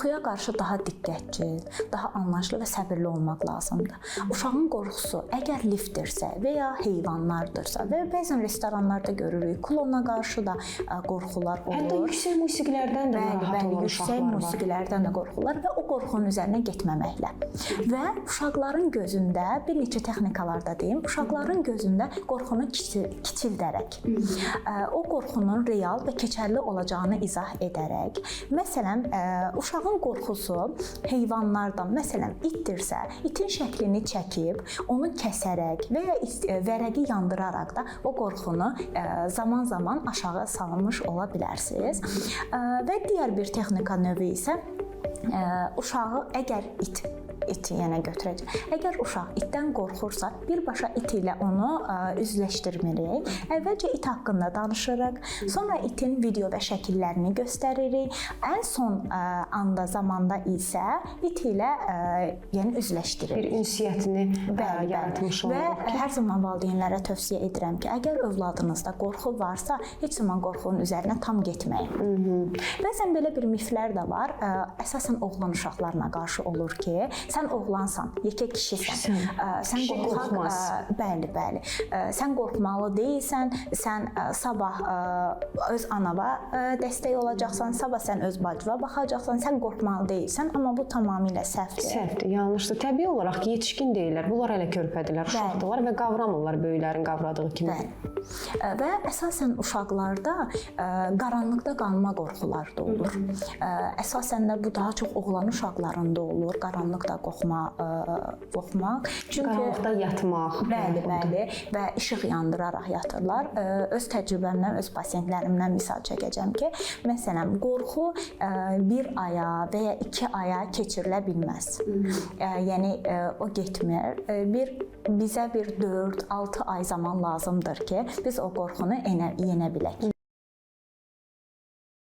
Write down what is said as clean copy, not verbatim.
Qorxuya qarşı daha diqqətli, daha anlayışlı və səbirli olmaq lazımdır. Uşağın qorxusu əgər liftdirsə və ya heyvanlardırsa və bəzən restoranlarda görürük, klona qarşı da qorxular olur. Hətta yüksək musiqilərdən də narahat olan yüksək uşaqlar var. musiqilərdən də qorxurlar və o qorxunun üzərinə getməməklə. Və uşaqların gözündə bir neçə texnikalarda deyim, uşaqların gözündə qorxunu kiçildərək, o qorxunun real və keçərli olacağını izah edərək, məsələn, uşağın qorxusu heyvanlardan, məsələn, itdirsə, itin şəklini çəkib, onu kəsərək və ya vərəqi yandıraraq da o qorxunu zaman-zaman aşağı salmış ola bilərsiniz. Və digər bir texnika növü isə uşağı əgər iti yenə götürəcək. Əgər uşaq itdən qorxursa, birbaşa it ilə onu üzləşdirmirik. Əvvəlcə it haqqında danışırıq, sonra itin video və şəkillərini göstəririk. Ən son anda, zamanda isə it ilə yəni üzləşdiririk. Bir ünsiyyətini yaratmış oluruq. Və hər zaman valideynlərə tövsiyə edirəm ki, əgər övladınızda qorxu varsa, heç zaman qorxunun üzərinə tam getməyin. Bəzən belə bir miflər də var. Əsasən oğlan uşaqlarına qarşı olur ki, sən oğlansan, yekə kişisən, sən qorxaq, bəli, sən qorxmalı deyilsən, sən sabah öz anava dəstək olacaqsan, sabah sən öz bacıva baxacaqsan, sən qorxmalı deyilsən, amma bu tamamilə səhvdir. Səhvdir, yanlışdır. Təbii olaraq yetişkin deyirlər, bunlar hələ körpədirlər, uşaqdırlar və qavramırlar böyüklərin qavradığı kimi. Və əsasən uşaqlarda qaranlıqda qalma qorxuları da olur. Əsasən də bu daha çox oğlan uşaqlarında olur, qaranlıqda qorxmaq. Çünki qaranlıqda yatmaq. Bəli, və işıq yandıraraq yatırlar. Öz təcrübəmdən, öz pasiyentlərimdən misal çəkəcəm ki, məsələn, qorxu bir aya və ya 2 aya keçirilə bilməz. Yəni o getmir. Bizə bir 4-6 ay zaman lazımdır ki, biz o qorxunu yenə bilək.